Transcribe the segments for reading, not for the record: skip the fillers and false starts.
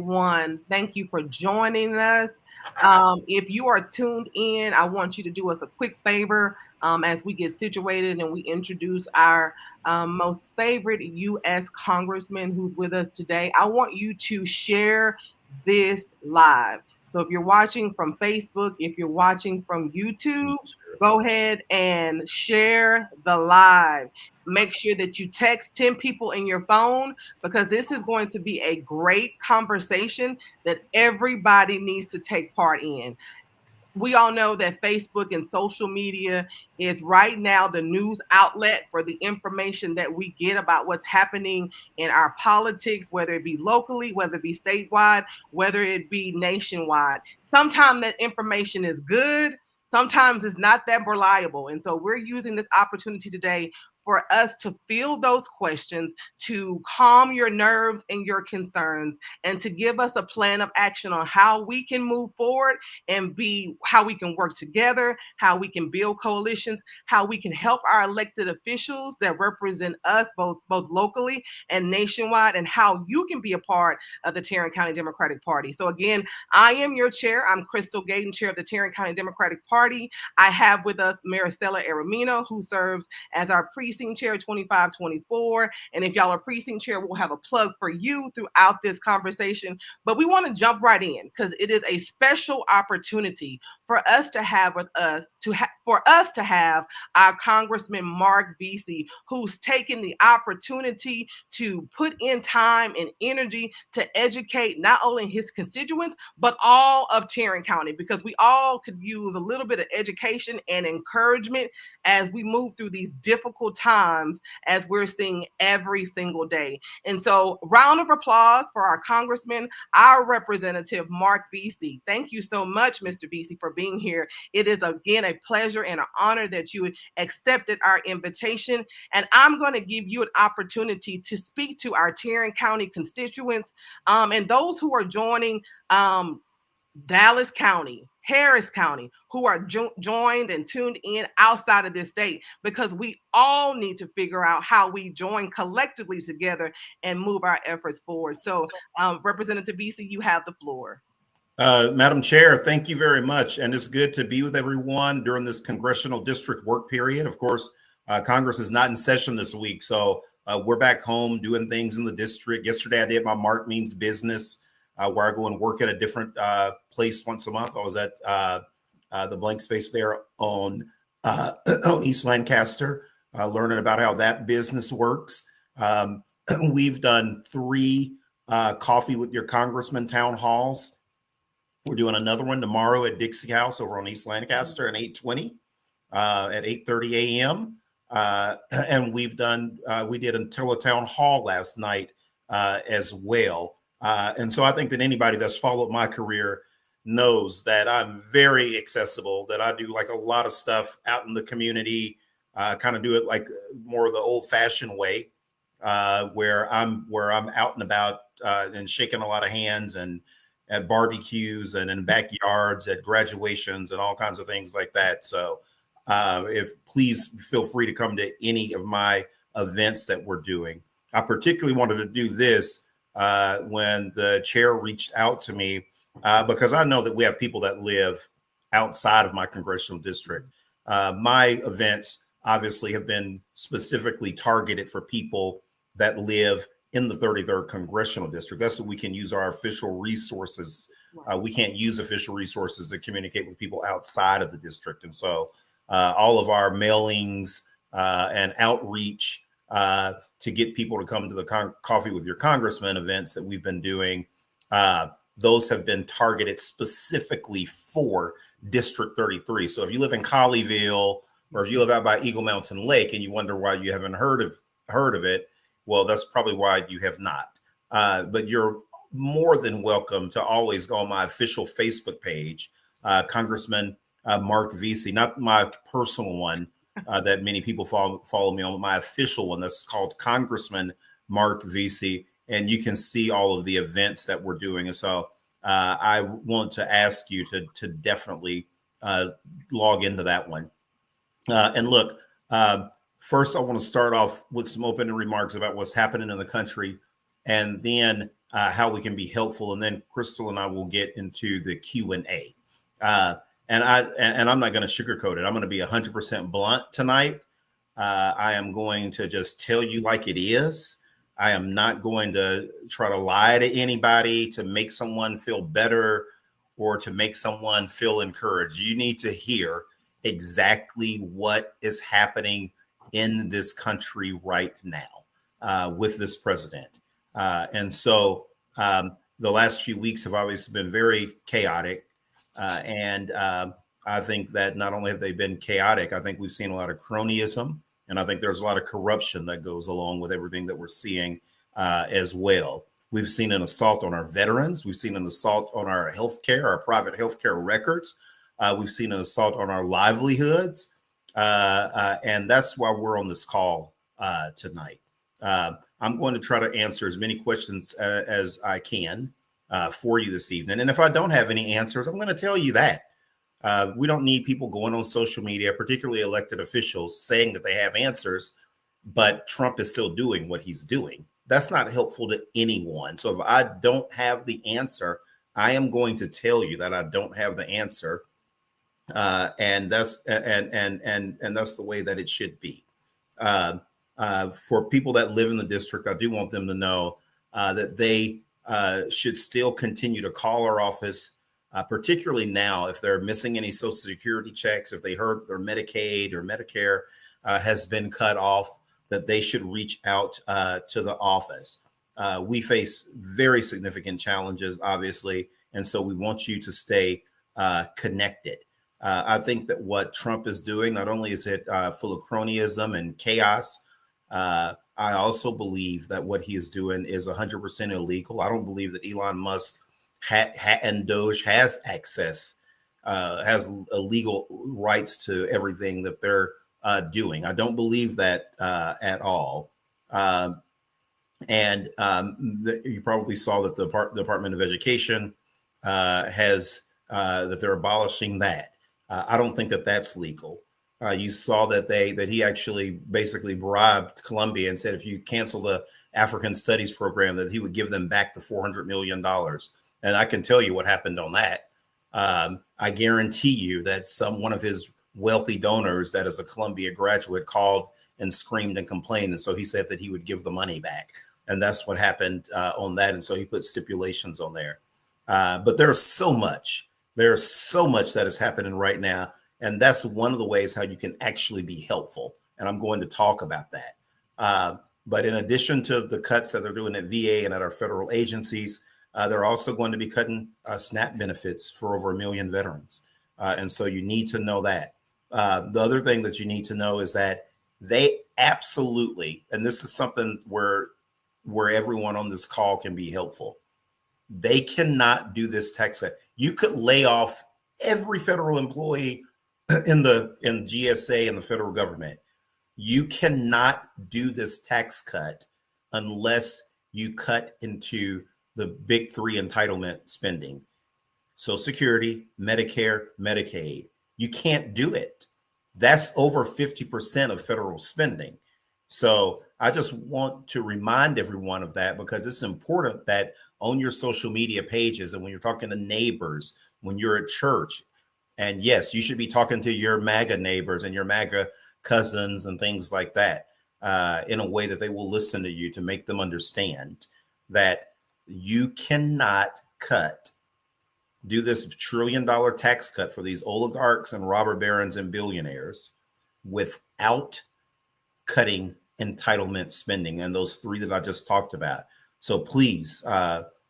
everyone. Thank you for joining us. If you are tuned in, I want you to do us a quick favor as we get situated and we introduce our most favorite U.S. Congressman who's with us today. I want you to share this live. So if you're watching from Facebook, if you're watching from YouTube, go ahead and share the live. Make sure that you text 10 people in your phone because this is going to be a great conversation that everybody needs to take part in. We all know that Facebook and social media is right now the news outlet for the information that we get about what's happening in our politics, whether it be locally, whether it be statewide, whether it be nationwide. Sometimes that information is good, sometimes it's not that reliable. And so we're using this opportunity today for us to field those questions, to calm your nerves and your concerns, and to give us a plan of action on how we can move forward and be how we can work together, how we can build coalitions, how we can help our elected officials that represent us both locally and nationwide, and how you can be a part of the Tarrant County Democratic Party. So again, I am your chair. I'm Crystal Gayden, chair of the Tarrant County Democratic Party. I have with us Maricela Aramino, who serves as our precinct chair 2524. And if y'all are precinct chair, we'll have a plug for you throughout this conversation. But we want to jump right in because it is a special opportunity for us to have with us to have our Congressman Marc Veasey, who's taken the opportunity to put in time and energy to educate not only his constituents but all of Tarrant County, because we all could use a little bit of education and encouragement as we move through these difficult times as we're seeing every single day. And so, round of applause for our Congressman, our Representative Marc Veasey. Thank you so much, Mr. Veasey, for being here. It is again a pleasure and an honor that you accepted our invitation. And I'm going to give you an opportunity to speak to our Tarrant County constituents and those who are joining Dallas County, Harris County, who are joined and tuned in outside of this state, because we all need to figure out how we join collectively together and move our efforts forward. So, Representative Veasey, you have the floor. Madam Chair, thank you very much. And it's good to be with everyone during this congressional district work period. Of course, Congress is not in session this week, so we're back home doing things in the district. Yesterday, I did my Marc Means Business, where I go and work at a different place once a month. I was at the blank space there on East Lancaster, learning about how that business works. We've done 3 Coffee with Your Congressman town halls. We're doing another one tomorrow at Dixie House over on East Lancaster at 8:20 at 8:30 a.m. And we did until a town hall last night as well. And so I think that anybody that's followed my career knows that I'm very accessible, that I do like a lot of stuff out in the community, kind of do it like more the old fashioned way, where I'm out and about and shaking a lot of hands and at barbecues and in backyards, at graduations and all kinds of things like that. So please feel free to come to any of my events that we're doing. I particularly wanted to do this when the chair reached out to me, because I know that we have people that live outside of my congressional district. My events obviously have been specifically targeted for people that live in the 33rd congressional district. That's what we can use our official resources. We can't use official resources to communicate with people outside of the district. And so all of our mailings and outreach to get people to come to the Coffee with Your Congressman events that we've been doing, those have been targeted specifically for District 33. So if you live in Colleyville, or if you live out by Eagle Mountain Lake and you wonder why you haven't heard of it, well, that's probably why you have not. But you're more than welcome to always go on my official Facebook page, Congressman Marc Veasey, not my personal one that many people follow me on, my official one that's called Congressman Marc Veasey. And you can see all of the events that we're doing. And so I want to ask you to definitely log into that one. And look, first, I want to start off with some opening remarks about what's happening in the country. And then how we can be helpful, and then Crystal and I will get into the Q&A. And I'm not going to sugarcoat it. I'm going to be 100% blunt tonight. I am going to just tell you like it is. I am not going to try to lie to anybody to make someone feel better or to make someone feel encouraged. You need to hear exactly what is happening in this country right now with this president. And so the last few weeks have obviously been very chaotic. And I think that not only have they been chaotic, I think we've seen a lot of cronyism. And I think there's a lot of corruption that goes along with everything that we're seeing as well. We've seen an assault on our veterans. We've seen an assault on our healthcare, our private healthcare records. We've seen an assault on our livelihoods. And that's why we're on this call tonight. I'm going to try to answer as many questions as I can for you this evening. And if I don't have any answers, I'm going to tell you that. We don't need people going on social media, particularly elected officials, saying that they have answers, but Trump is still doing what he's doing. That's not helpful to anyone. So if I don't have the answer, I am going to tell you that I don't have the answer, and that's the way that it should be. For people that live in the district, I do want them to know that they should still continue to call our office. Particularly now, if they're missing any Social Security checks, if they heard their Medicaid or Medicare has been cut off, that they should reach out to the office. We face very significant challenges, obviously, and so we want you to stay connected. I think that what Trump is doing, not only is it full of cronyism and chaos, I also believe that what he is doing is 100% illegal. I don't believe that Elon Musk and Doge has access, has legal rights to everything that they're doing. I don't believe that at all. You probably saw that the Department of Education has that they're abolishing that. I don't think that that's legal. You saw that he actually basically bribed Columbia and said if you cancel the African Studies program, that he would give them back the $400 million. And I can tell you what happened on that. I guarantee you that one of his wealthy donors that is a Columbia graduate called and screamed and complained. And so he said that he would give the money back. And that's what happened on that. And so he put stipulations on there. But there's so much that is happening right now. And that's one of the ways how you can actually be helpful. And I'm going to talk about that. But in addition to the cuts that they're doing at VA and at our federal agencies, they're also going to be cutting SNAP benefits for over 1 million veterans. And so you need to know that. The other thing that you need to know is that they absolutely, and this is something where everyone on this call can be helpful. They cannot do this tax cut. You could lay off every federal employee in GSA and the federal government. You cannot do this tax cut unless you cut into the big three entitlement spending: Social Security, Medicare, Medicaid. You can't do it. That's over 50% of federal spending. So I just want to remind everyone of that, because it's important that on your social media pages and when you're talking to neighbors, when you're at church, and yes, you should be talking to your MAGA neighbors and your MAGA cousins and things like that in a way that they will listen to you, to make them understand that you cannot do this $1 trillion tax cut for these oligarchs and robber barons and billionaires without cutting entitlement spending, and those three that I just talked about. So please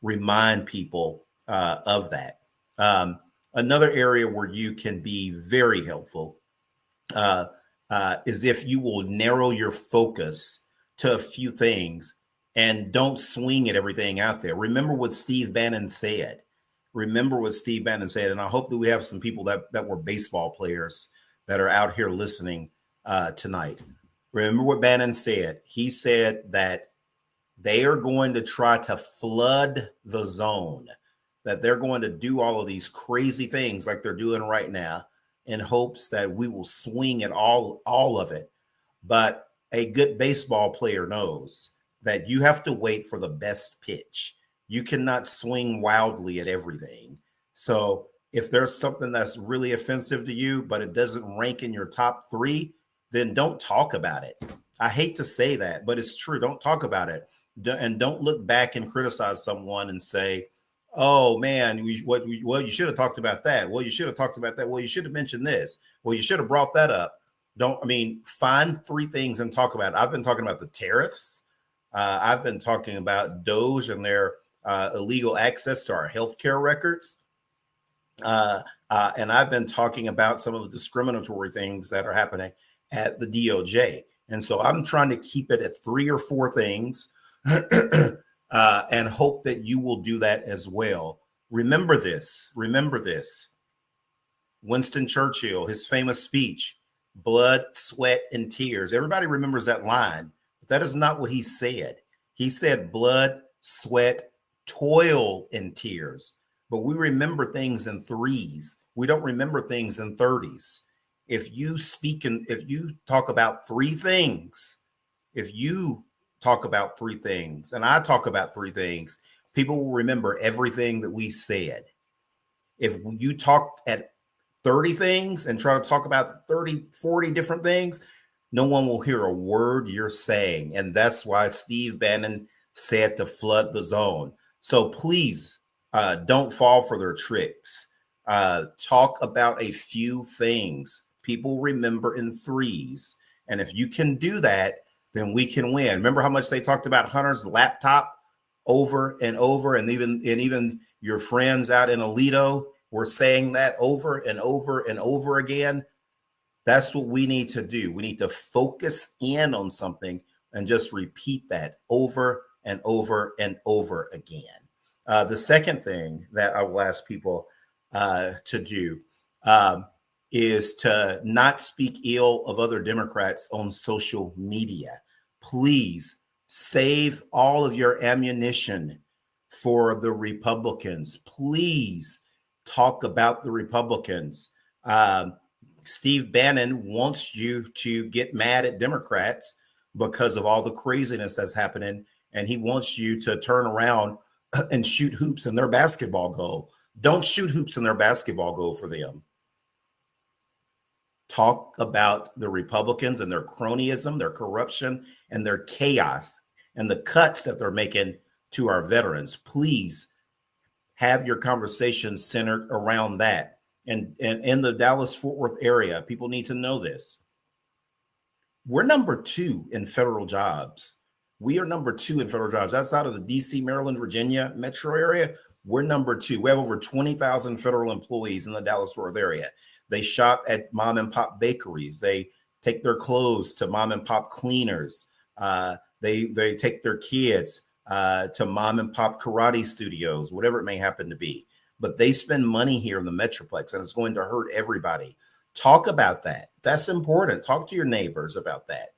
remind people of that. Another area where you can be very helpful is if you will narrow your focus to a few things and don't swing at everything out there. Remember what Steve Bannon said. And I hope that we have some people that were baseball players that are out here listening tonight. Remember what Bannon said. He said that they are going to try to flood the zone, that they're going to do all of these crazy things like they're doing right now in hopes that we will swing at all of it. But a good baseball player knows that you have to wait for the best pitch. You cannot swing wildly at everything. So if there's something that's really offensive to you, but it doesn't rank in your top 3, then don't talk about it. I hate to say that, but it's true. Don't talk about it. And don't look back and criticize someone and say, oh man, well, you should have talked about that. Well, you should have talked about that. Well, you should have mentioned this. Well, you should have brought that up. Find 3 things and talk about it. I've been talking about the tariffs. I've been talking about DOJ and their illegal access to our healthcare records. And I've been talking about some of the discriminatory things that are happening at the DOJ. And so I'm trying to keep it at 3 or 4 things and hope that you will do that as well. Remember this. Winston Churchill, his famous speech, blood, sweat, and tears. Everybody remembers that line, but that is not what he said. He said blood, sweat, toil, and tears. But we remember things in 3s. We don't remember things in 30s. If you talk about 3 things, and I talk about 3 things, people will remember everything that we said. If you talk at 30 things and try to talk about 30, 40 different things, no one will hear a word you're saying. And that's why Steve Bannon said to flood the zone. So please don't fall for their tricks. Talk about a few things people remember in 3s. And if you can do that, then we can win. Remember how much they talked about Hunter's laptop over and over, and even your friends out in Alito were saying that over and over and over again. That's what we need to do. We need to focus in on something and just repeat that over and over and over again. The second thing that I will ask people to do is to not speak ill of other Democrats on social media. Please save all of your ammunition for the Republicans. Please talk about the Republicans. Steve Bannon wants you to get mad at Democrats because of all the craziness that's happening, and he wants you to turn around and shoot hoops in their basketball goal. Don't shoot hoops in their basketball goal for them. Talk about the Republicans and their cronyism, their corruption, and their chaos, and the cuts that they're making to our veterans. Please have your conversations centered around that. And in the Dallas-Fort Worth area, people need to know this. We're number 2 in federal jobs. We are number 2 in federal jobs. Outside of the DC, Maryland, Virginia metro area, we're number 2. We have over 20,000 federal employees in the Dallas-Fort Worth area. They shop at mom and pop bakeries. They take their clothes to mom and pop cleaners. They take their kids to mom and pop karate studios, whatever it may happen to be. But they spend money here in the Metroplex, and it's going to hurt everybody. Talk about that. That's important. Talk to your neighbors about that.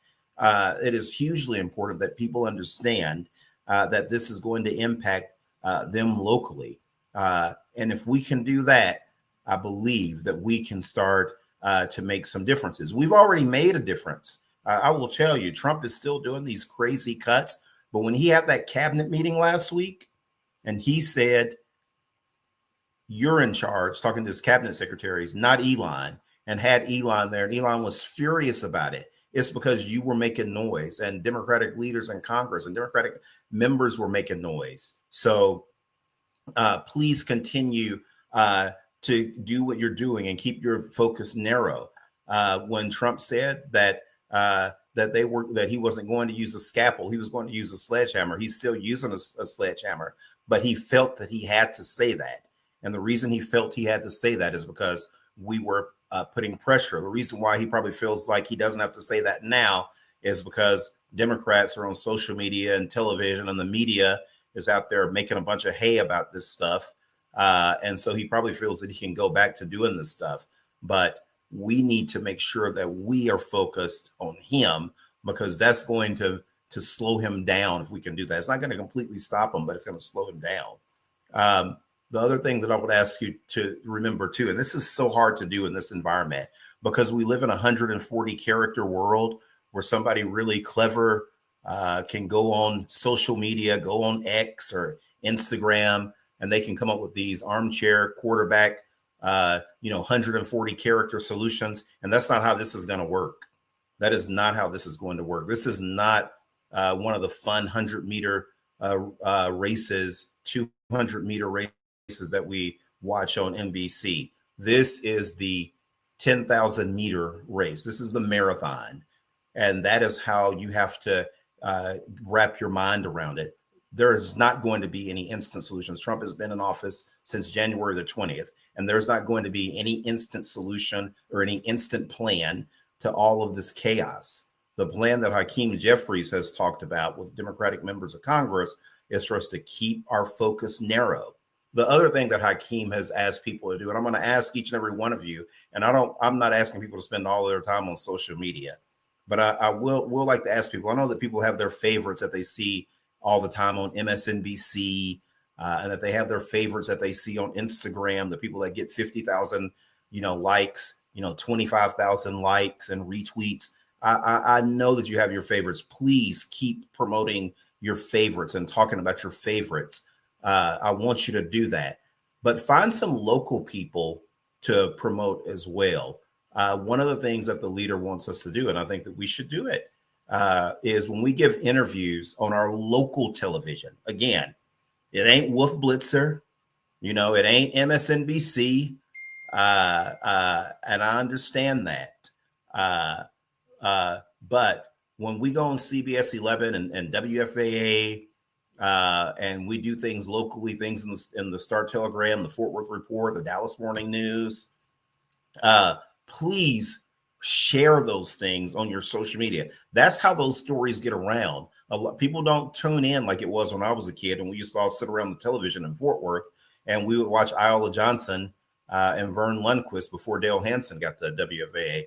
It is hugely important that people understand that this is going to impact them locally. And if we can do that, I believe that we can start to make some differences. We've already made a difference. I will tell you, Trump is still doing these crazy cuts. But when he had that cabinet meeting last week and he said, you're in charge, talking to his cabinet secretaries, not Elon, and had Elon there, and Elon was furious about it. It's because you were making noise, and Democratic leaders in Congress and Democratic members were making noise. So please continue to do what you're doing and keep your focus narrow. When Trump said that he wasn't going to use a scalpel, he was going to use a sledgehammer. He's still using a sledgehammer, but he felt that he had to say that. And the reason he felt he had to say that is because we were putting pressure. The reason why he probably feels like he doesn't have to say that now is because Democrats are on social media and television, and the media is out there making a bunch of hay about this stuff. And so he probably feels that he can go back to doing this stuff. But we need to make sure that we are focused on him, because that's going to slow him down if we can do that. It's not going to completely stop him, but it's going to slow him down. The other thing that I would ask you to remember too, and this is so hard to do in this environment, because we live in a 140 character world where somebody really clever can go on social media, go on X or Instagram, and they can come up with these armchair quarterback, 140 character solutions. And that's not how this is going to work. That is not how this is going to work. This is not one of the fun 100-meter races, 200-meter races that we watch on NBC. This is the 10,000-meter race. This is the marathon. And that is how you have to wrap your mind around it. There is not going to be any instant solutions. Trump has been in office since January the 20th, and there's not going to be any instant solution or any instant plan to all of this chaos. The plan that Hakeem Jeffries has talked about with Democratic members of Congress is for us to keep our focus narrow. The other thing that Hakeem has asked people to do, and I'm going to ask each and every one of you, and I'm not asking people to spend all their time on social media, but I will like to ask people. I know that people have their favorites that they see all the time on MSNBC, and that they have their favorites that they see on Instagram, the people that get 50,000, likes, 25,000 likes and retweets. I know that you have your favorites. Please keep promoting your favorites and talking about your favorites. I want you to do that, but find some local people to promote as well. One of the things that the leader wants us to do, and I think that we should do it, is when we give interviews on our local television. Again, it ain't Wolf Blitzer, it ain't MSNBC, and I understand that. But when we go on CBS 11 and WFAA, and we do things locally, things in the Star Telegram, the Fort Worth Report, the Dallas Morning News, please share those things on your social media. That's how those stories get around. People don't tune in like it was when I was a kid, and we used to all sit around the television in Fort Worth, and we would watch Iola Johnson and Vern Lundquist before Dale Hansen got to WFAA.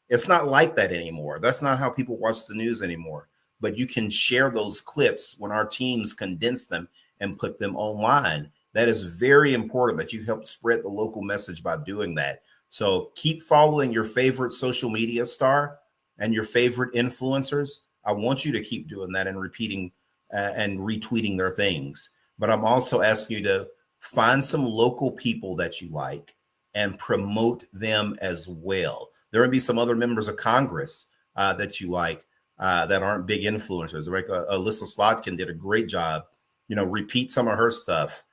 It's not like that anymore. That's not how people watch the news anymore. But you can share those clips when our teams condense them and put them online. That is very important that you help spread the local message by doing that. So keep following your favorite social media star and your favorite influencers. I want you to keep doing that and repeating and retweeting their things. But I'm also asking you to find some local people that you like and promote them as well. There may be some other members of Congress that you like that aren't big influencers. Like Alyssa Slotkin did a great job. Repeat some of her stuff.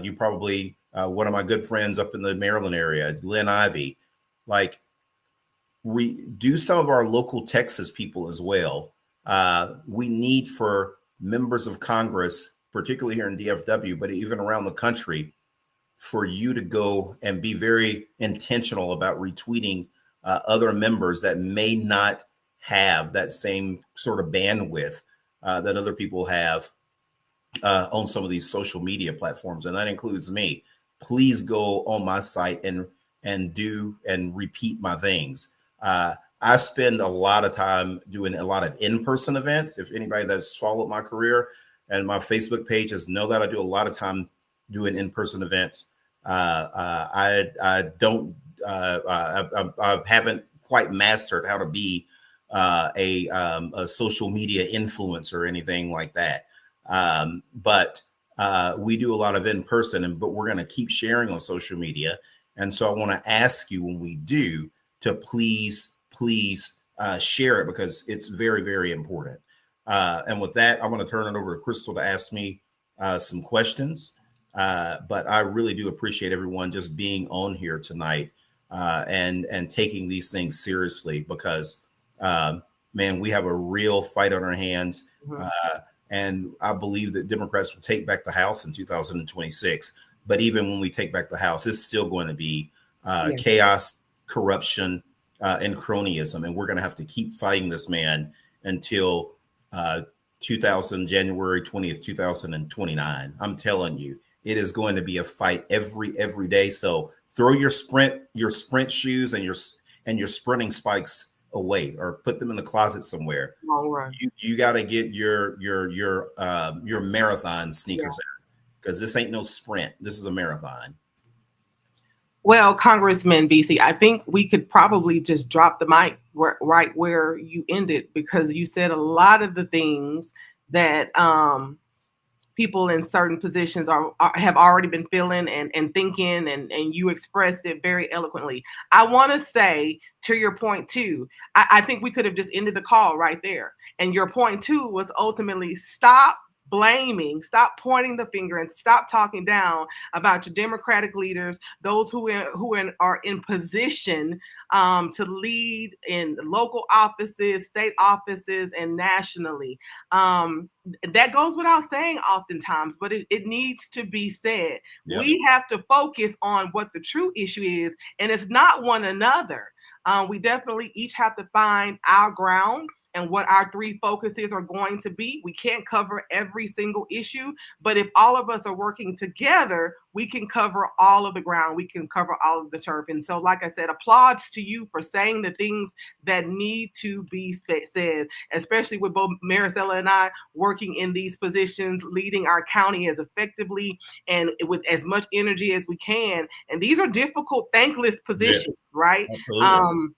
You probably one of my good friends up in the Maryland area, Lynn Ivey, do some of our local Texas people as well. We need for members of Congress, particularly here in DFW, but even around the country, for you to go and be very intentional about retweeting other members that may not have that same sort of bandwidth that other people have on some of these social media platforms. And that includes me. Please go on my site and do and repeat my things. I spend a lot of time doing a lot of in-person events. If anybody that's followed my career and my Facebook pages know that I do a lot of time doing in-person events. I haven't quite mastered how to be a social media influencer or anything like that. But we do a lot of in-person, but we're going to keep sharing on social media. And so I want to ask you when we do to please share it, because it's very, very important. And with that, I'm going to turn it over to Crystal to ask me some questions. But I really do appreciate everyone just being on here tonight and taking these things seriously, because, man, we have a real fight on our hands. Mm-hmm. And I believe that Democrats will take back the House in 2026. But even when we take back the House, it's still going to be chaos, corruption, and cronyism. And we're going to have to keep fighting this man until January 20th, 2029. I'm telling you, it is going to be a fight every day. So throw your sprint shoes and your sprinting spikes away, or put them in the closet somewhere. All right. You got to get your marathon sneakers out, because this ain't no sprint. This is a marathon. Well, Congressman Veasey, I think we could probably just drop the mic right where you ended, because you said a lot of the things that people in certain positions have already been feeling and thinking, and you expressed it very eloquently. I want to say, to your point too, I think we could have just ended the call right there. And your point too was ultimately stop blaming, stop pointing the finger, and stop talking down about your Democratic leaders, those are in position to lead in local offices, state offices, and nationally. That goes without saying oftentimes, but it needs to be said. Yep. We have to focus on what the true issue is, and it's not one another. We definitely each have to find our ground and what our three focuses are going to be. We can't cover every single issue, but if all of us are working together, we can cover all of the ground. We can cover all of the turf. And so, like I said, applauds to you for saying the things that need to be said, especially with both Maricela and I working in these positions, leading our county as effectively and with as much energy as we can. And these are difficult, thankless positions, Yes, right? absolutely.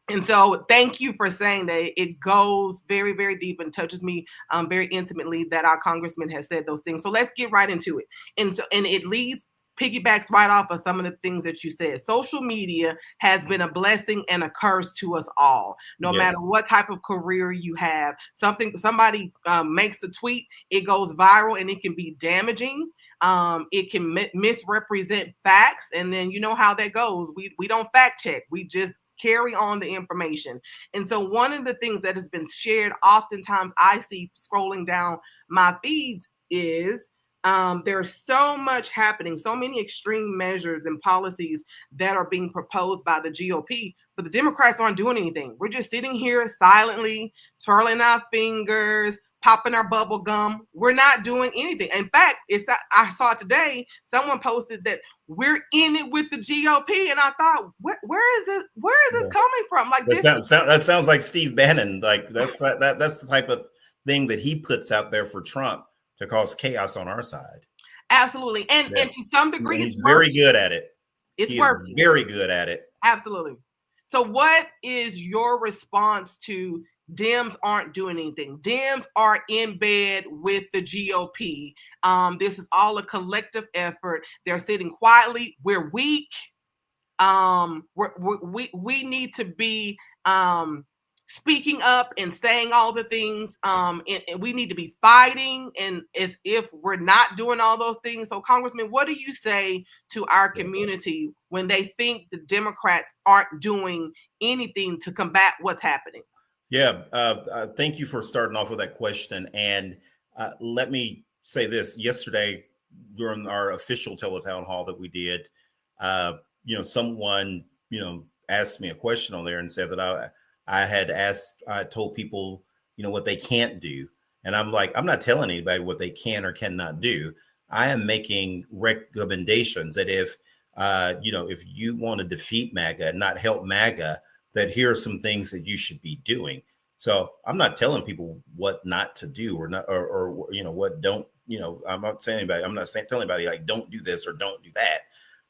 And so thank you for saying that. It goes very, very deep and touches me very intimately that our congressman has said those things. So let's get right into it. And it leads, piggybacks right off of some of the things that you said. Social media has been a blessing and a curse to us all. No matter what type of career you have, somebody makes a tweet, it goes viral, and it can be damaging. It can misrepresent facts, and then you know how that goes. We don't fact check. We just carry on the information. And so one of the things that has been shared oftentimes I see scrolling down my feeds is there's so much happening, so many extreme measures and policies that are being proposed by the GOP, but the Democrats aren't doing anything. We're just sitting here silently, twirling our fingers, popping our bubble gum. We're not doing anything. In fact, I saw today someone posted that we're in it with the GOP, and I thought, where is this? Where is this coming from? Like that sounds like Steve Bannon. Like that's the type of thing that he puts out there for Trump to cause chaos on our side. Absolutely, and to some degree, and he's very good at it. It's working. Very good at it. Absolutely. So, what is your response to Dems aren't doing anything? Dems are in bed with the GOP. This is all a collective effort. They're sitting quietly. We're weak. We need to be speaking up and saying all the things. And we need to be fighting. And as if we're not doing all those things. So, Congressman, what do you say to our community when they think the Democrats aren't doing anything to combat what's happening? Yeah, thank you for starting off with that question. And let me say this: yesterday, during our official teletown hall that we did, someone asked me a question on there and said that I told people what they can't do, and I'm like, I'm not telling anybody what they can or cannot do. I am making recommendations that if you want to defeat MAGA and not help MAGA, that here are some things that you should be doing. So I'm not telling people what not to do or not, or what don't, I'm not saying anybody, I'm not telling anybody like, don't do this or don't do that.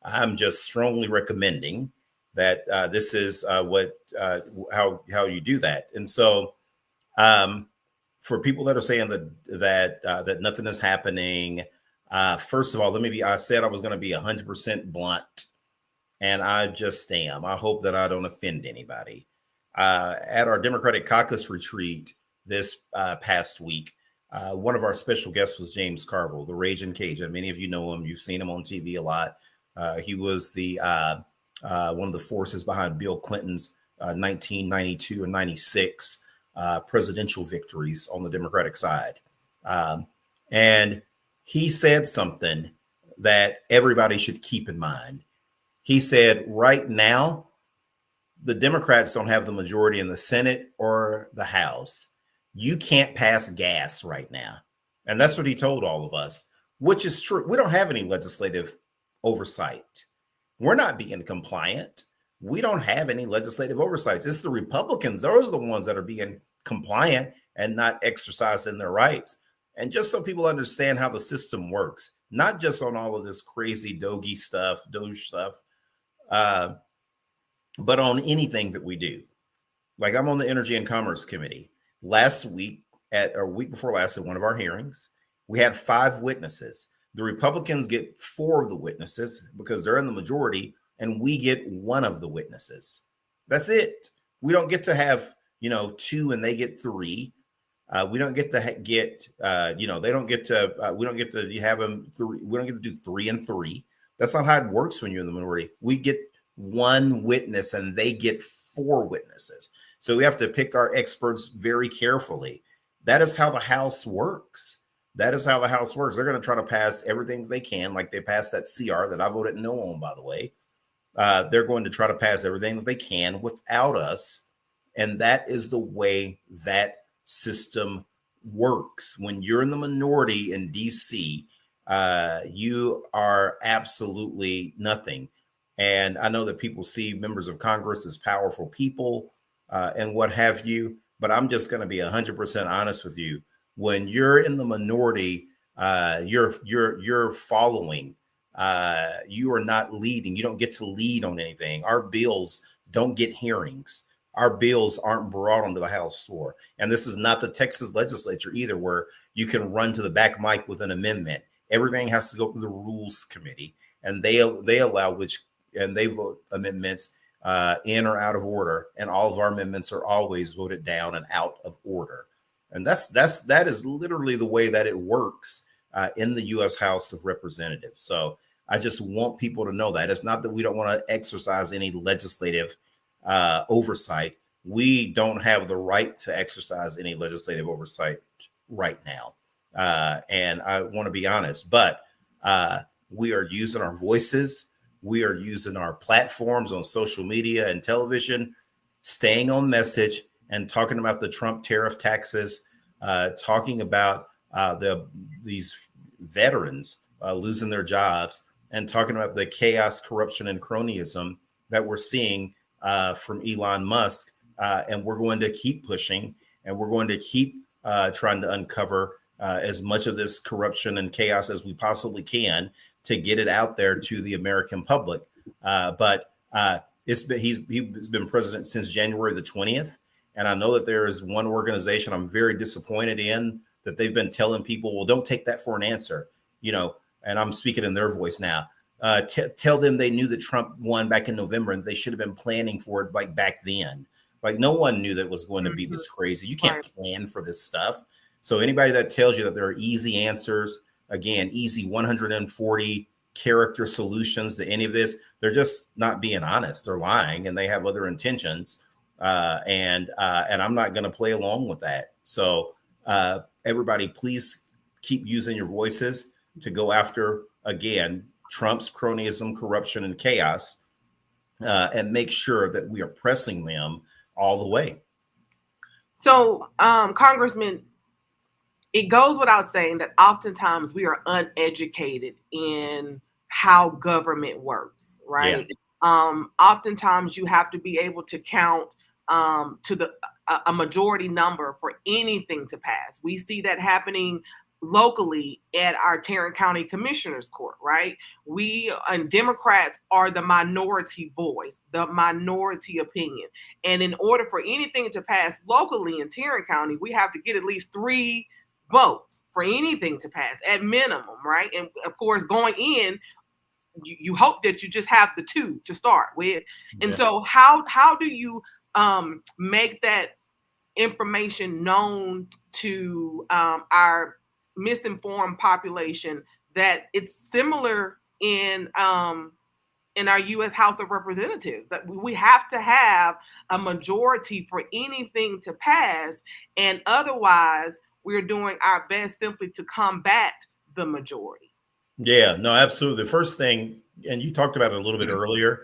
I'm just strongly recommending that this is how you do that. And so for people that are saying that nothing is happening, first of all, I said I was going to be 100% blunt. And I just am. I hope that I don't offend anybody. At our Democratic Caucus retreat this past week, one of our special guests was James Carville, the Raging Cajun. Many of you know him. You've seen him on TV a lot. He was the one of the forces behind Bill Clinton's 1992 and 96 presidential victories on the Democratic side. And he said something that everybody should keep in mind. He said, right now, the Democrats don't have the majority in the Senate or the House. You can't pass gas right now. And that's what he told all of us, which is true. We don't have any legislative oversight. We're not being compliant. We don't have any legislative oversight. It's the Republicans. Those are the ones that are being compliant and not exercising their rights. And just so people understand how the system works, not just on all of this crazy Doge stuff, Uh, but on anything that we do, like I'm on the Energy and Commerce Committee. Last week, or week before last, at one of our hearings, we had 5 witnesses. The Republicans get 4 of the witnesses because they're in the majority, and we get 1 of the witnesses. That's it. We don't get to have 2 and they get 3. We don't get to get they don't get to we don't get to have them 3. We don't get to do 3 and 3. That's not how it works when you're in the minority. We get 1 witness and they get 4 witnesses. So we have to pick our experts very carefully. That is how the House works. That is how the House works. They're going to try to pass everything they can, like they passed that CR that I voted no on, by the way. They're going to try to pass everything that they can without us. And that is the way that system works. When you're in the minority in DC, you are absolutely nothing. And I know that people see members of Congress as powerful people and what have you, but I'm just going to be 100% honest with you. When you're in the minority, you're following. You are not leading. You don't get to lead on anything. Our bills don't get hearings. Our bills aren't brought onto the House floor. And this is not the Texas legislature either, where you can run to the back mic with an amendment. Everything has to go through the Rules Committee, and they allow and they vote amendments in or out of order. And all of our amendments are always voted down and out of order. And that is literally the way that it works in the U.S. House of Representatives. So I just want people to know that it's not that we don't want to exercise any legislative oversight. We don't have the right to exercise any legislative oversight right now. And I want to be honest, but we are using our voices. We are using our platforms on social media and television, staying on message and talking about the Trump tariff taxes, talking about these veterans losing their jobs, and talking about the chaos, corruption, and cronyism that we're seeing from Elon Musk. And we're going to keep pushing, and we're going to keep trying to uncover as much of this corruption and chaos as we possibly can to get it out there to the American public. But he's been president since January the 20th. And I know that there is one organization I'm very disappointed in, that they've been telling people, well, don't take that for an answer, and I'm speaking in their voice now. Tell them they knew that Trump won back in November and they should have been planning for it like back then. Like no one knew that was going to be this crazy. You can't plan for this stuff. So anybody that tells you that there are easy answers, again, easy 140 character solutions to any of this, they're just not being honest. They're lying and they have other intentions. And I'm not going to play along with that. So everybody, please keep using your voices to go after, again, Trump's cronyism, corruption, and chaos, and make sure that we are pressing them all the way. So, Congressman, it goes without saying that oftentimes we are uneducated in how government works, right? Yeah. Oftentimes you have to be able to count to a majority number for anything to pass. We see that happening locally at our Tarrant County Commissioner's Court, right? We and Democrats are the minority voice, the minority opinion. And in order for anything to pass locally in Tarrant County, we have to get at least 3 votes for anything to pass at minimum, right? And of course, going in, you hope that you just have the 2 to start with. And so how do you make that information known to our misinformed population that it's similar in our U.S. House of Representatives, that we have to have a majority for anything to pass, and otherwise we're doing our best simply to combat the majority? Yeah, no, absolutely. The first thing, and you talked about it a little bit earlier,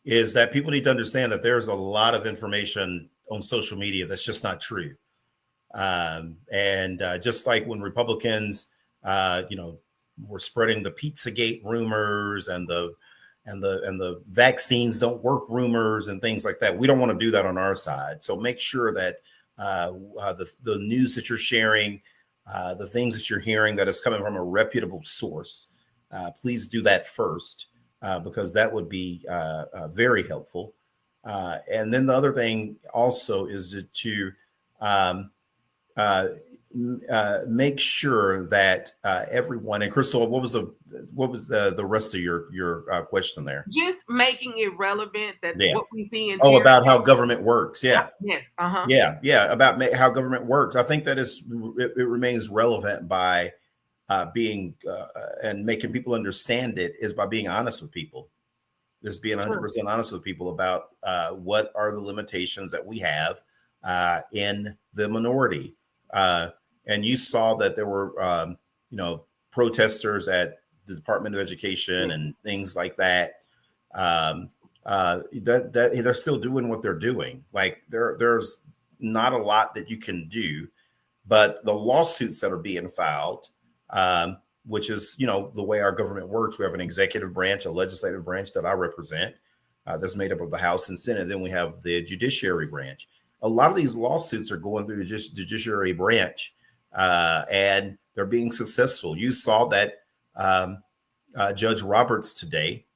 is that people need to understand that there's a lot of information on social media that's just not true. And just like when Republicans, were spreading the Pizzagate rumors and the vaccines don't work rumors and things like that, we don't want to do that on our side. So make sure that the news that you're sharing, the things that you're hearing, that is coming from a reputable source. Please do that first. because that would be very helpful. And then the other thing also is to um, uh, make sure that everyone, and Crystal, what was the rest of your question there? Just making it relevant that Yeah. what we see in Oh, terror. about how government works. Yeah. Yes. Uh-huh. Yeah. About how government works. I think that it remains relevant by being and making people understand it is by being honest with people. Just being 100% honest with people about what are the limitations that we have in the minority. And you saw that there were, protesters at the Department of Education and things like that. Um, that they're still doing what they're doing. Like there's not a lot that you can do, but the lawsuits that are being filed, which is, the way our government works. We have an executive branch, a legislative branch that I represent, that's made up of the House and Senate. Then we have the judiciary branch. A lot of these lawsuits are going through the judiciary branch, and they're being successful. You saw that Judge Roberts today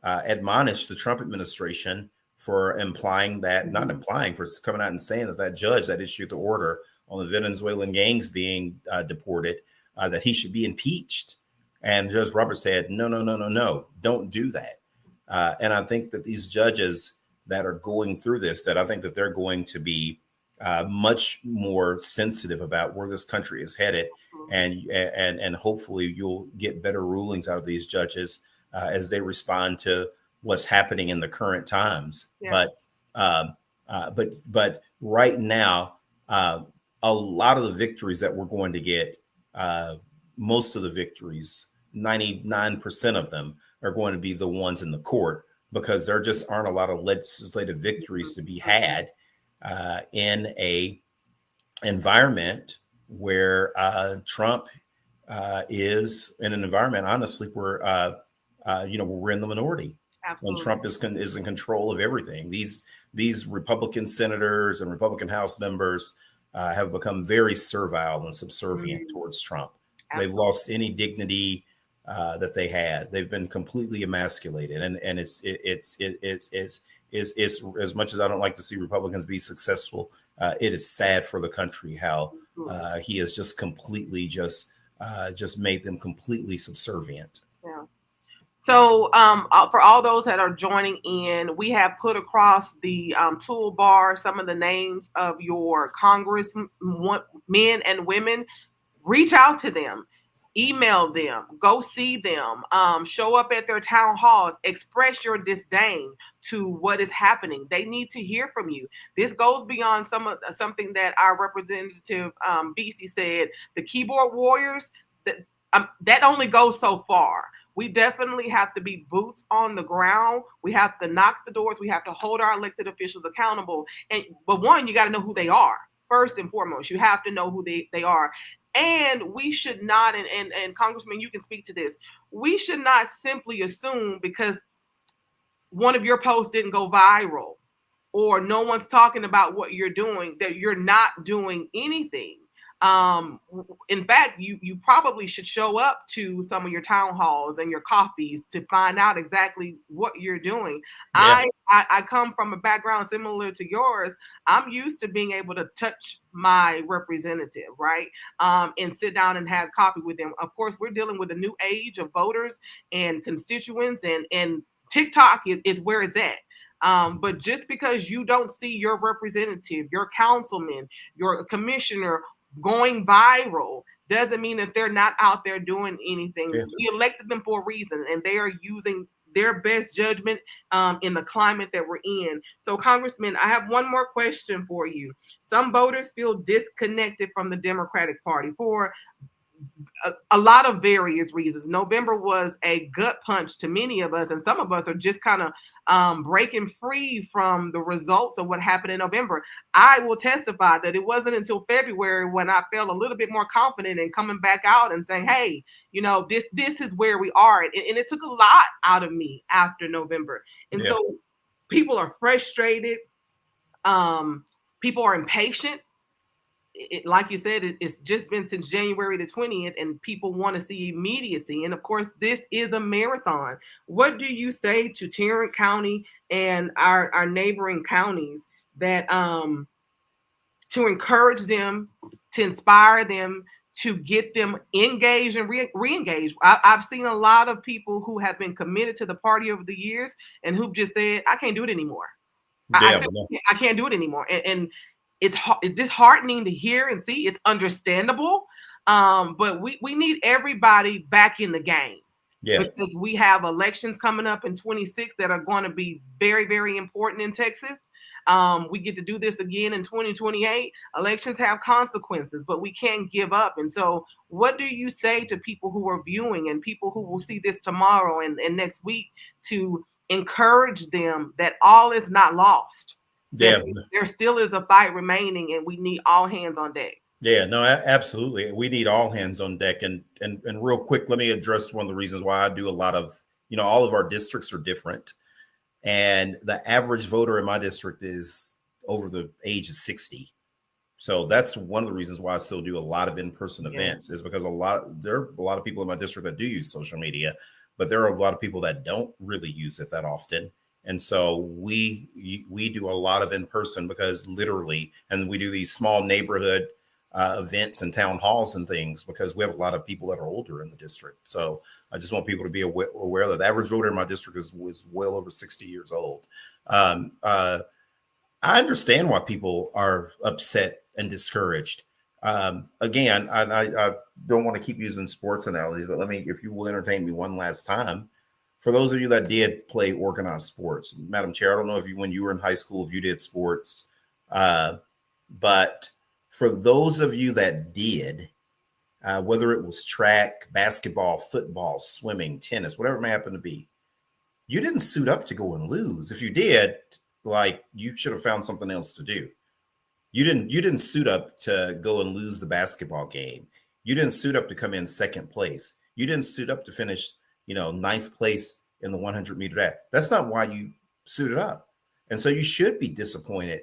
admonished the Trump administration for implying that, not implying, for coming out and saying that judge that issued the order on the Venezuelan gangs being deported, that he should be impeached. And Judge Roberts said, no, don't do that. And I think that these judges that are going through this, that I think that they're going to be much more sensitive about where this country is headed. And hopefully you'll get better rulings out of these judges as they respond to what's happening in the current times. Yeah. But right now, a lot of the victories that we're going to get, most of the victories, 99% of them are going to be the ones in the court, because there just aren't a lot of legislative victories to be had in a environment where Trump is in an environment, honestly, where we're in the minority. Absolutely. When Trump is in control of everything. These Republican senators and Republican House members have become very servile and subservient towards Trump. Absolutely. They've lost any dignity that they had. They've been completely emasculated, and it's as much as I don't like to see Republicans be successful, it is sad for the country how he has just completely just made them completely subservient. Yeah. So for all those that are joining in, we have put across the toolbar some of the names of your congressmen and women. Reach out to them, email them, go see them, show up at their town halls, express your disdain to what is happening. They need to hear from you. This goes beyond something that our representative Veasey said, the keyboard warriors, that only goes so far. We definitely have to be boots on the ground. We have to knock the doors. We have to hold our elected officials accountable. But one, you got to know who they are. First and foremost, you have to know who they are. And we should not, and Congressman, you can speak to this, we should not simply assume because one of your posts didn't go viral or no one's talking about what you're doing that you're not doing anything. In fact, you probably should show up to some of your town halls and your coffees to find out exactly what you're doing. Yeah. I come from a background similar to yours. I'm used to being able to touch my representative, right? And sit down and have coffee with them. Of course, we're dealing with a new age of voters and constituents, and TikTok is where it's at. But just because you don't see your representative, your councilman, your commissioner going viral doesn't mean that they're not out there doing anything. Yeah. We elected them for a reason, and they are using their best judgment in the climate that we're in. So, Congressman, I have one more question for you. Some voters feel disconnected from the Democratic Party for a lot of various reasons. November was a gut punch to many of us, and some of us are just kind of breaking free from the results of what happened in November. I will testify that it wasn't until February when I felt a little bit more confident in coming back out and saying, hey, this is where we are. And it took a lot out of me after November. And so people are frustrated. People are impatient. like you said, it's just been since January the 20th, and people want to see immediacy. And of course, this is a marathon. What do you say to Tarrant County and our neighboring counties that to encourage them, to inspire them, to get them engaged and re-engaged? I've seen a lot of people who have been committed to the party over the years and who've just said, I can't do it anymore. Yeah, I can't do it anymore. And it's disheartening to hear and see. It's understandable. But we need everybody back in the game. yeah, Because we have elections coming up in 26 that are going to be very, very important in Texas. We get to do this again in 2028. Elections have consequences, but we can't give up. And so, what do you say to people who are viewing and people who will see this tomorrow and next week to encourage them that all is not lost? yeah. That there still is a fight remaining, and we need all hands on deck. Yeah, no, absolutely. We need all hands on deck. And real quick, let me address one of the reasons why I do a lot of, all of our districts are different. And the average voter in my district is over the age of 60. So that's one of the reasons why I still do a lot of in-person events, is because there are a lot of people in my district that do use social media, but there are a lot of people that don't really use it that often. And so we do a lot of in-person because literally, and we do these small neighborhood events and town halls and things because we have a lot of people that are older in the district. So I just want people to be aware that the average voter in my district was well over 60 years old. I understand why people are upset and discouraged. Again, I don't want to keep using sports analogies, but if you will entertain me one last time. For those of you that did play organized sports, Madam Chair, I don't know when you were in high school, if you did sports, but for those of you that did, whether it was track, basketball, football, swimming, tennis, whatever it may happen to be, you didn't suit up to go and lose. If you did, you should have found something else to do. You didn't suit up to go and lose the basketball game. You didn't suit up to come in second place. You didn't suit up to finish, ninth place in the 100-meter dash. That's not why you suited up. And so you should be disappointed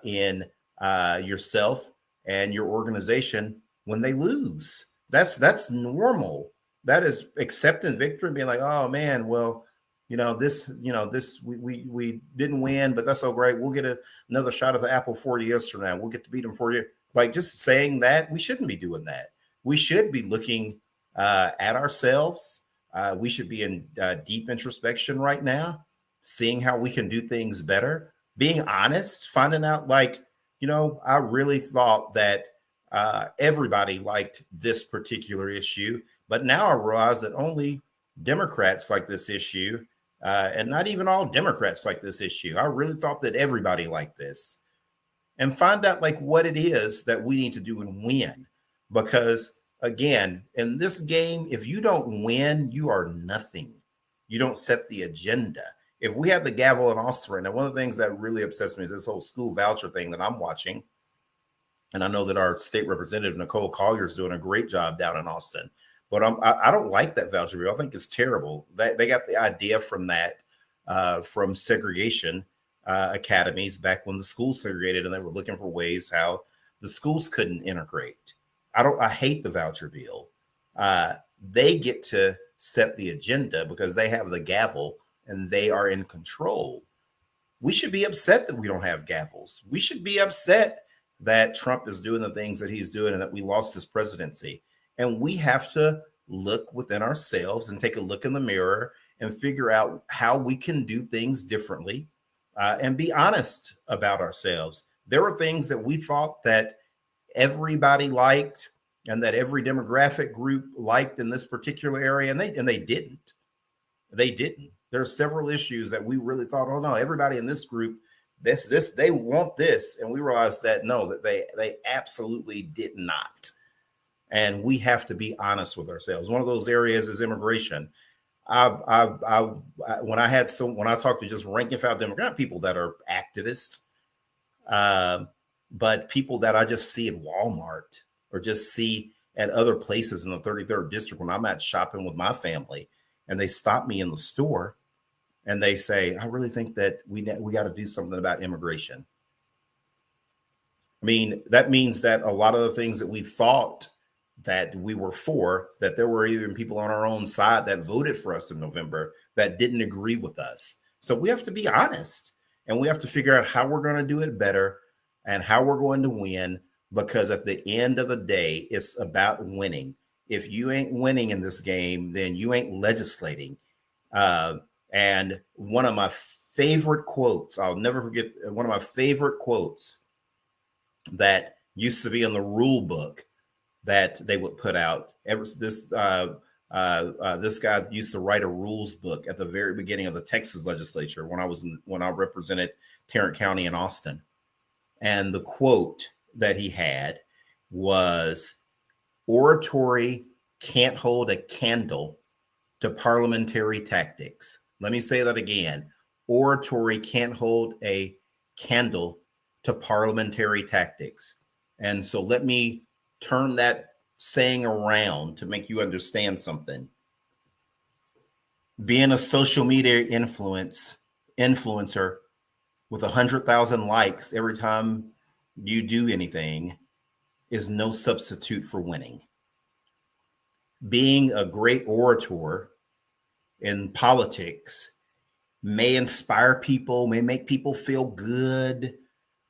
in yourself and your organization when they lose. That's normal. That is accepting victory and being like, oh man, well, this we didn't win, but that's so great. We'll get another shot at the apple 40 years from now. We'll get to beat them 40. Like, just saying that, we shouldn't be doing that. We should be looking at ourselves. We should be in deep introspection right now, seeing how we can do things better, being honest, finding out I really thought that everybody liked this particular issue, but now I realize that only Democrats like this issue, and not even all Democrats like this issue. I really thought that everybody liked this, and find out what it is that we need to do and win. Because again, in this game, if you don't win, you are nothing. You don't set the agenda. If we have the gavel in Austin right now, one of the things that really upsets me is this whole school voucher thing that I'm watching. And I know that our state representative, Nicole Collier, is doing a great job down in Austin. But I don't like that voucher bill. I think it's terrible. They got the idea from that, from segregation academies back when the schools segregated, and they were looking for ways how the schools couldn't integrate. I hate the voucher bill. They get to set the agenda because they have the gavel and they are in control. We should be upset that we don't have gavels. We should be upset that Trump is doing the things that he's doing and that we lost his presidency. And we have to look within ourselves and take a look in the mirror and figure out how we can do things differently, and be honest about ourselves. There were things that we thought that everybody liked and that every demographic group liked in this particular area, and they didn't. They didn't. There are several issues that we really thought, oh no, everybody in this group, this they want this, and we realized that no, that they absolutely did not. And we have to be honest with ourselves. One of those areas is immigration. When I talked to just rank and file Democrat people that are activists, but people that I just see at Walmart or just see at other places in the 33rd district when I'm at shopping with my family, and they stop me in the store and they say, I really think that we got to do something about immigration. I mean, that means that a lot of the things that we thought that we were for, that there were even people on our own side that voted for us in November that didn't agree with us. So we have to be honest, and we have to figure out how we're going to do it better and how we're going to win, because at the end of the day, it's about winning. If you ain't winning in this game, then you ain't legislating. And one of my favorite quotes, I'll never forget, one of my favorite quotes that used to be in the rule book that they would put out. This guy used to write a rules book at the very beginning of the Texas legislature when I represented Tarrant County in Austin. And the quote that he had was, "Oratory can't hold a candle to parliamentary tactics." Let me say that again. Oratory can't hold a candle to parliamentary tactics. And so let me turn that saying around to make you understand something. Being a social media influencer with 100,000 likes every time you do anything is no substitute for winning. Being a great orator in politics may inspire people, may make people feel good,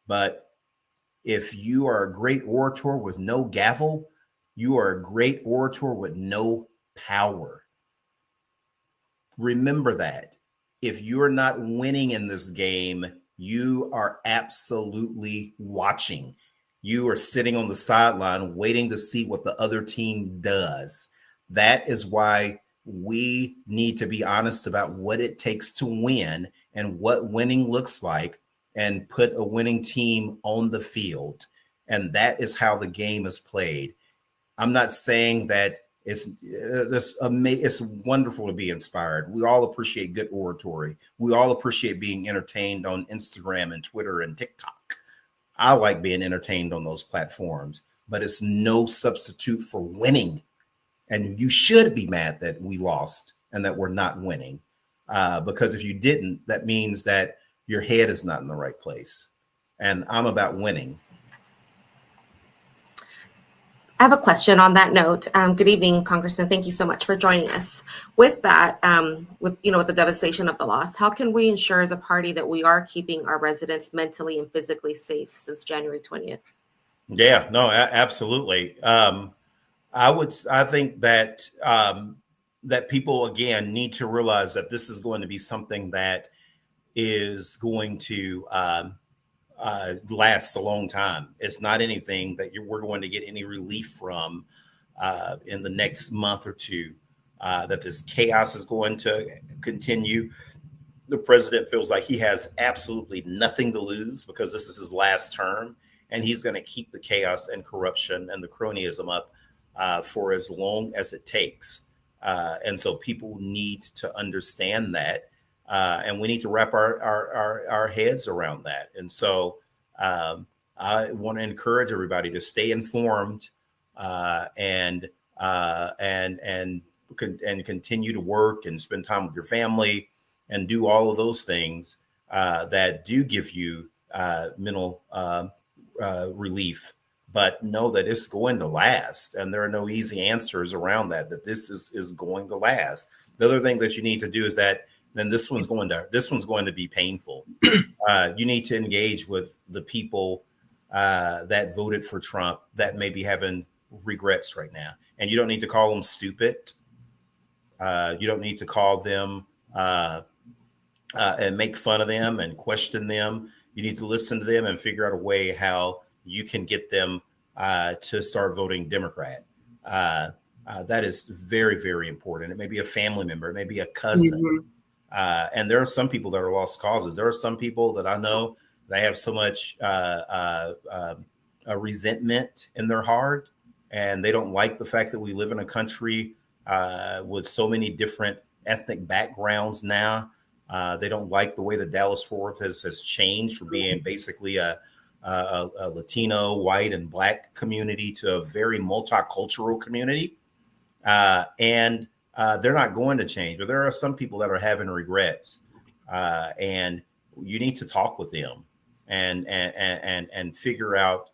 but if you are a great orator with no gavel, you are a great orator with no power. Remember that. If you're not winning in this game, you are absolutely watching. You are sitting on the sideline waiting to see what the other team does. That is why we need to be honest about what it takes to win and what winning looks like, and put a winning team on the field. And that is how the game is played. I'm not saying that it's wonderful to be inspired. We all appreciate good oratory. We all appreciate being entertained on Instagram and Twitter and TikTok. I like being entertained on those platforms, but it's no substitute for winning. And you should be mad that we lost and that we're not winning, because if you didn't, that means that your head is not in the right place. And I'm about winning. I have a question on that note. Good evening, Congressman. Thank you so much for joining us. With that, with the devastation of the loss, how can we ensure as a party that we are keeping our residents mentally and physically safe since January 20th? Yeah, no, absolutely. I think that that people again need to realize that this is going to be something that is going to last a long time. It's not anything that we're going to get any relief from in the next month or two. That this chaos is going to continue. The president feels like he has absolutely nothing to lose because this is his last term, and he's going to keep the chaos and corruption and the cronyism up for as long as it takes. And so people need to understand that. And we need to wrap our heads around that. And so I want to encourage everybody to stay informed and continue to work and spend time with your family and do all of those things that do give you mental relief. But know that it's going to last, and there are no easy answers around that this is going to last. The other thing that you need to do is that then this one's going to be painful. You need to engage with the people that voted for Trump that may be having regrets right now. And you don't need to call them stupid. You don't need to call them and make fun of them and question them. You need to listen to them and figure out a way how you can get them to start voting Democrat. That is very, very important. It may be a family member, it may be a cousin. Mm-hmm. And there are some people that are lost causes. There are some people that I know they have so much resentment in their heart, and they don't like the fact that we live in a country with so many different ethnic backgrounds now. They don't like the way that Dallas-Fort Worth has changed from being basically a Latino, white, and Black community to a very multicultural community. And they're not going to change, but there are some people that are having regrets, and you need to talk with them and figure out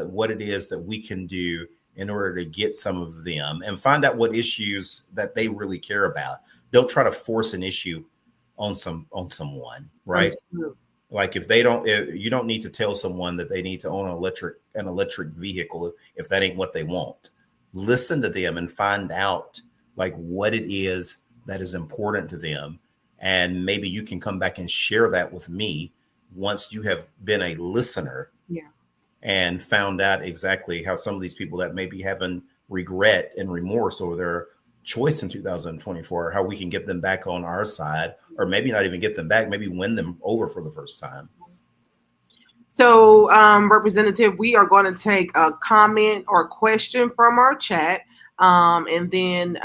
what it is that we can do in order to get some of them and find out what issues that they really care about. Don't try to force an issue on someone, right? Like if you don't need to tell someone that they need to own an electric vehicle if that ain't what they want. Listen to them and find out like what it is that is important to them. And maybe you can come back and share that with me once you have been a listener. Yeah. And found out exactly how some of these people that may be having regret and remorse over their choice in 2024, how we can get them back on our side, or maybe not even get them back, maybe win them over for the first time. So, Representative, we are going to take a comment or question from our chat, and then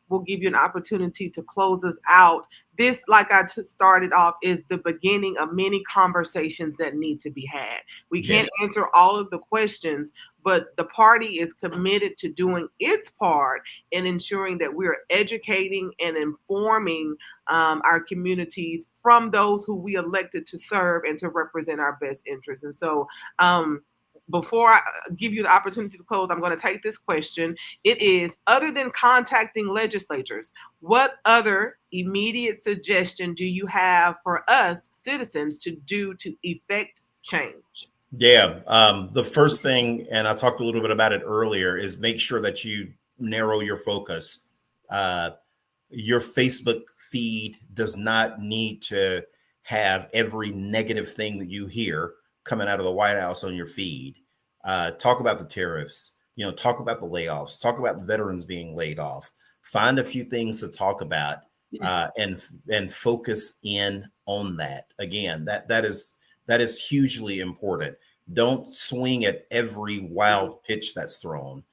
we'll give you an opportunity to close us out. This, like I started off, is the beginning of many conversations that need to be had. We can't answer all of the questions, but the party is committed to doing its part in ensuring that we're educating and informing our communities from those who we elected to serve and to represent our best interests. And so, before I give you the opportunity to close, I'm going to take this question. It is, other than contacting legislatures, what other immediate suggestion do you have for us citizens to do to effect change? Yeah. The first thing, and I talked a little bit about it earlier, is make sure that you narrow your focus. Your Facebook feed does not need to have every negative thing that you hear coming out of the White House on your feed. Talk about the tariffs, talk about the layoffs, talk about the veterans being laid off. Find a few things to talk about and focus in on that. Again, that is hugely important. Don't swing at every wild pitch that's thrown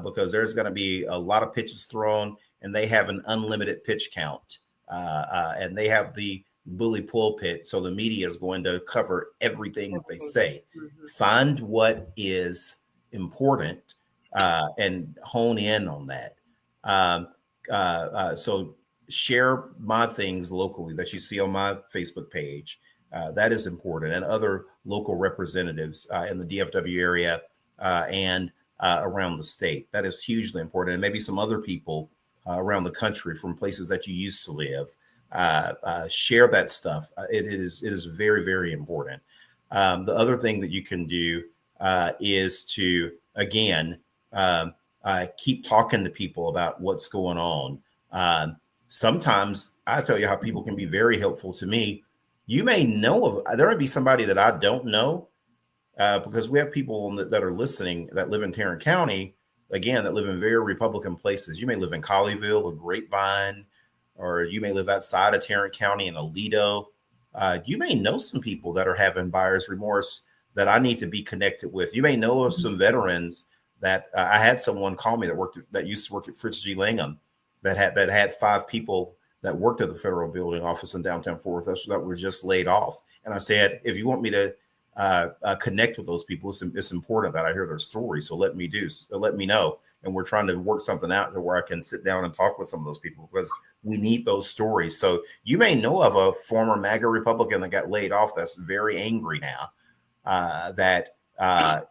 because there's going to be a lot of pitches thrown and they have an unlimited pitch count and they have the bully pulpit. So the media is going to cover everything that they say. Find what is important and hone in on that. So share my things locally that you see on my Facebook page. That is important, and other local representatives in the DFW area and around the state. That is hugely important, and maybe some other people around the country from places that you used to live. Share that stuff. It is very, very important. The other thing that you can do is to, again, keep talking to people about what's going on. Sometimes I tell you how people can be very helpful to me. You may know there might be somebody that I don't know because we have people that are listening that live in Tarrant County, again, that live in very Republican places. You may live in Colleyville or Grapevine, or you may live outside of Tarrant County in Aledo. You may know some people that are having buyer's remorse that I need to be connected with. You may know of some veterans that I had someone call me that used to work at Fritz G. Langham that had 5 people that worked at the federal building office in downtown Fort Worth that were just laid off. And I said, if you want me to connect with those people, it's important that I hear their story. So let me know. And we're trying to work something out to where I can sit down and talk with some of those people because we need those stories. So you may know of a former MAGA Republican that got laid off that's very angry now, that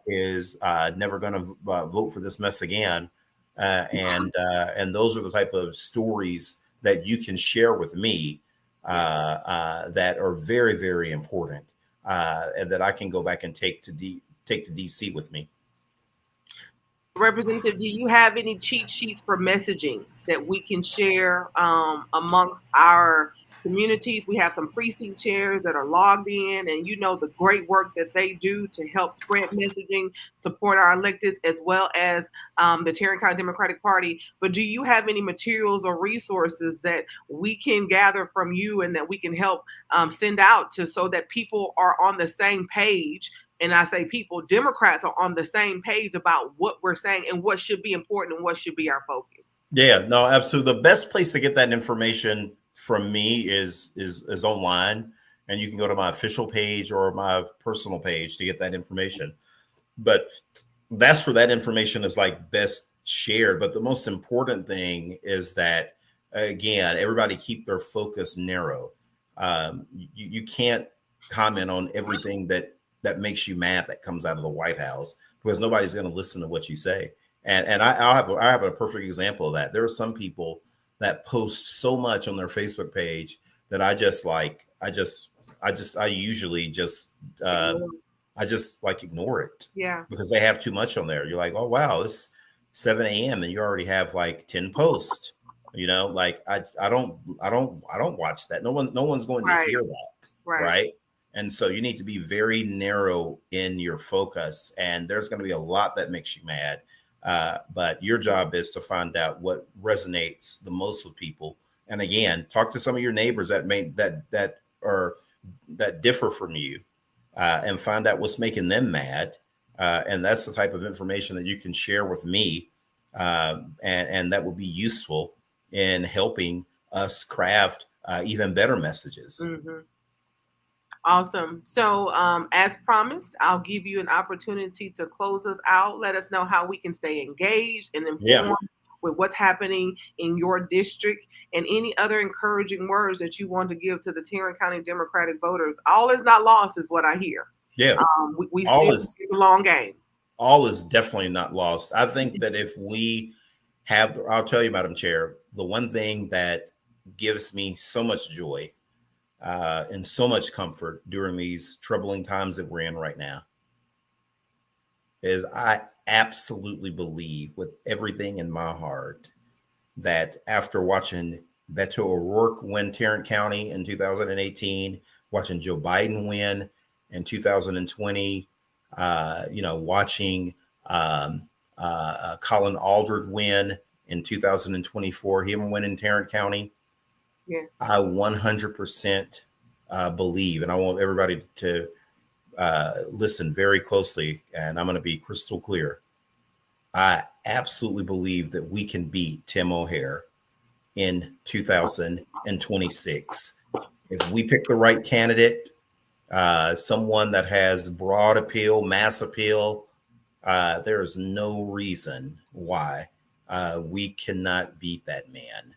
is never going to vote for this mess again. And those are the type of stories that you can share with me that are very, very important and that I can go back and take to DC with me. Representative, do you have any cheat sheets for messaging that we can share amongst our communities? We have some precinct chairs that are logged in, and the great work that they do to help spread messaging, support our electeds, as well as the Tarrant County Democratic Party. But do you have any materials or resources that we can gather from you and that we can help send out so that people are on the same page? And I say people, Democrats are on the same page about what we're saying and what should be important and what should be our focus. Yeah, no, absolutely. The best place to get that information from me is online, and you can go to my official page or my personal page to get that information. But that's where that information is like best shared. But the most important thing is that, again, everybody keep their focus narrow. You can't comment on everything that that makes you mad that comes out of the White House, because nobody's going to listen to what you say. And I have a perfect example of that. There are some people that post so much on their Facebook page that I usually just like ignore it. Yeah. Because they have too much on there. You're like, oh wow, it's 7 a.m. and you already have like 10 posts. You know, like I don't watch that. No one's going to hear that. Right. And so you need to be very narrow in your focus. And there's going to be a lot that makes you mad. But your job is to find out what resonates the most with people. And again, talk to some of your neighbors that differ from you, and find out what's making them mad. And that's the type of information that you can share with me, and that will be useful in helping us craft even better messages. Mm-hmm. Awesome. So as promised, I'll give you an opportunity to close us out. Let us know how we can stay engaged and informed with what's happening in your district, and any other encouraging words that you want to give to the Tarrant County Democratic voters. All is not lost is what I hear. Yeah. We still get a long game. All is definitely not lost. I think that if we have, I'll tell you, Madam Chair, the one thing that gives me so much joy and so much comfort during these troubling times that we're in right now is I absolutely believe with everything in my heart that after watching Beto O'Rourke win Tarrant County in 2018, watching Joe Biden win in 2020, watching Colin Aldred win in 2024, him win in Tarrant County. Yeah. I 100% believe, and I want everybody to listen very closely, and I'm going to be crystal clear. I absolutely believe that we can beat Tim O'Hare in 2026. If we pick the right candidate, someone that has broad appeal, mass appeal, there is no reason why we cannot beat that man.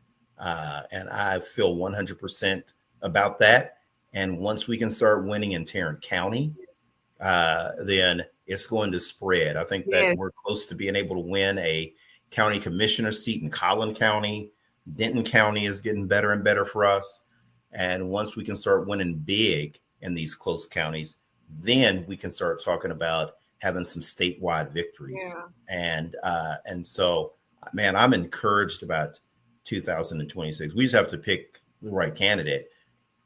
And I feel 100% about that. And once we can start winning in Tarrant County, then it's going to spread. I think that we're close to being able to win a county commissioner seat in Collin County. Denton County is getting better and better for us. And once we can start winning big in these close counties, then we can start talking about having some statewide victories. And so, man, I'm encouraged about 2026. We just have to pick the right candidate.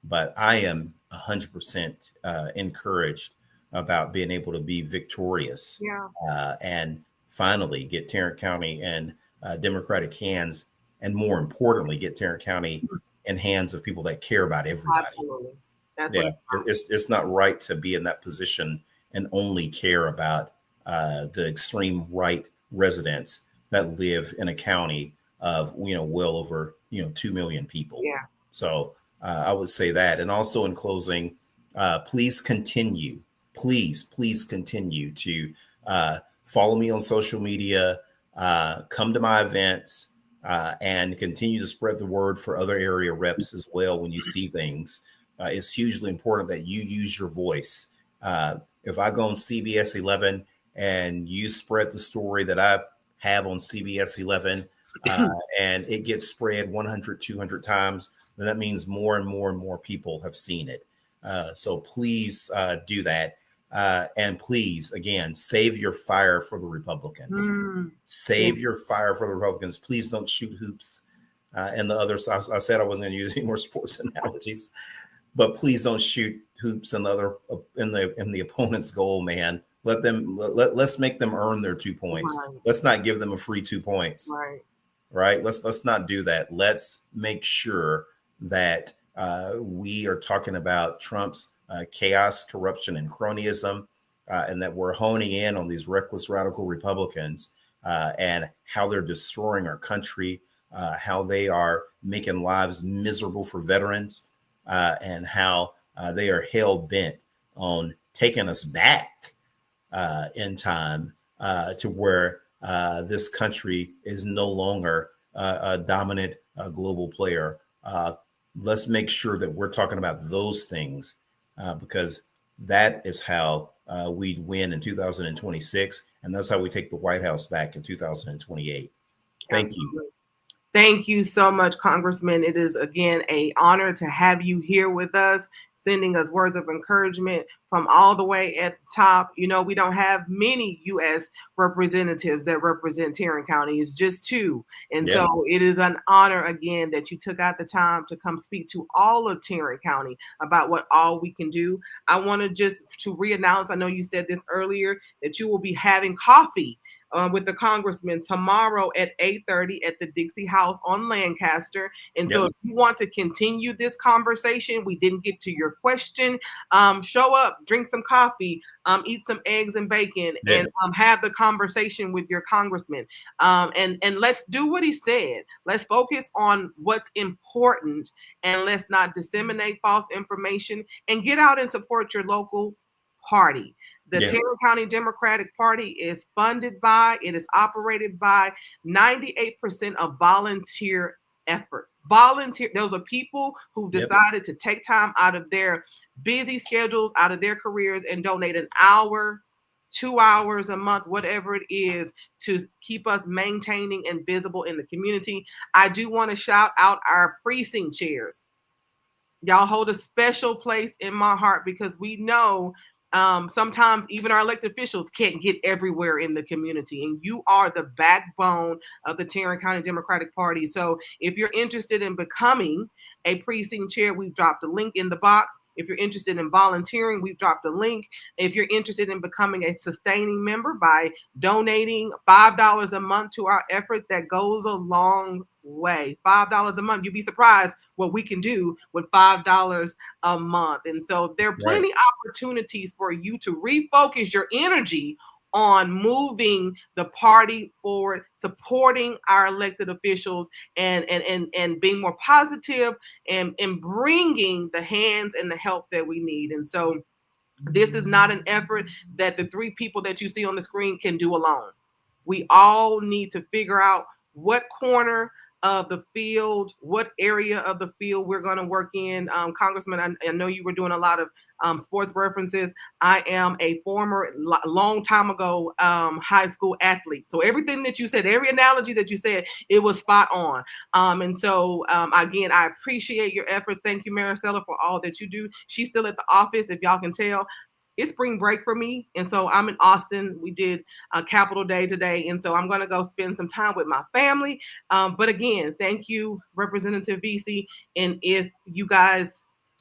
But I am 100% encouraged about being able to be victorious and finally get Tarrant County in Democratic hands, and more importantly, get Tarrant County in hands of people that care about everybody. Absolutely. It's not right to be in that position and only care about the extreme right residents that live in a county of well over 2 million people. Yeah. So I would say that. And also in closing, please continue to follow me on social media, come to my events, and continue to spread the word for other area reps as well. When you see things, it's hugely important that you use your voice. If I go on CBS 11 and you spread the story that I have on CBS 11, and it gets spread 100, 200 times, then that means more and more and more people have seen it. So please do that. And please, again, save your fire for the Republicans. Save your fire for the Republicans. Please don't shoot hoops. And the other side, I said I wasn't going to use any more sports analogies, but please don't shoot hoops in the opponent's goal, man. Let's make them earn their 2 points. Right. Let's not give them a free 2 points. Right. Let's not do that. Let's make sure that we are talking about Trump's chaos, corruption, and cronyism, and that we're honing in on these reckless radical Republicans and how they're destroying our country, how they are making lives miserable for veterans, and how they are hell bent on taking us back in time to where this country is no longer a dominant global player. Let's make sure that we're talking about those things because that is how we'd win in 2026. And that's how we take the White House back in 2028. Thank you. Thank you so much, Congressman. It is, again, an honor to have you here with us, sending us words of encouragement from all the way at the top. You know, we don't have many U.S. representatives that represent Tarrant County. It's just two. And so it is an honor, again, that you took out the time to come speak to all of Tarrant County about what all we can do. I want to just to reannounce, I know you said this earlier, that you will be having coffee with the congressman tomorrow at 8:30 at the Dixie House on Lancaster. And so if you want to continue this conversation, we didn't get to your question, show up, drink some coffee, eat some eggs and bacon, and have the conversation with your congressman. And let's do what he said. Let's focus on what's important, and let's not disseminate false information, and get out and support your local party. The Tarrant County Democratic Party is funded by, it is operated by 98% of volunteer efforts. Those are people who decided to take time out of their busy schedules, out of their careers, and donate an hour, 2 hours a month, whatever it is, to keep us maintaining and visible in the community. I do want to shout out our precinct chairs. Y'all hold a special place in my heart, because we know sometimes even our elected officials can't get everywhere in the community, and you are the backbone of the Tarrant County Democratic Party. So if you're interested in becoming a precinct chair, we've dropped a link in the box. If you're interested in volunteering, we've dropped a link. If you're interested in becoming a sustaining member by donating $5 a month to our effort, that goes a long way. $5 a month. You'd be surprised what we can do with $5 a month. And so there are plenty opportunities for you to refocus your energy on moving the party forward, supporting our elected officials, and being more positive, and bringing the hands and the help that we need. And so this is not an effort that the three people that you see on the screen can do alone. We all need to figure out what corner of the field, what area of the field we're going to work in. Congressman, I know you were doing a lot of sports references. I am a former, long time ago, high school athlete. So everything that you said, every analogy that you said, it was spot on. And so, again, I appreciate your efforts. Thank you, Maricela, for all that you do. She's still at the office, if y'all can tell. It's spring break for me, and so I'm in Austin. We did a Capitol Day today, and so I'm going to go spend some time with my family. But again, thank you, Representative Veasey. And if you guys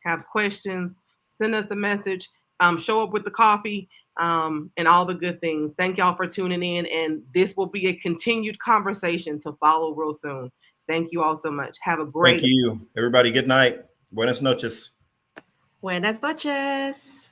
have questions, send us a message, show up with the coffee, and all the good things. Thank y'all for tuning in, and this will be a continued conversation to follow real soon. Thank you all so much. Have a great Thank you, everybody. Good night. Buenas noches. Buenas noches.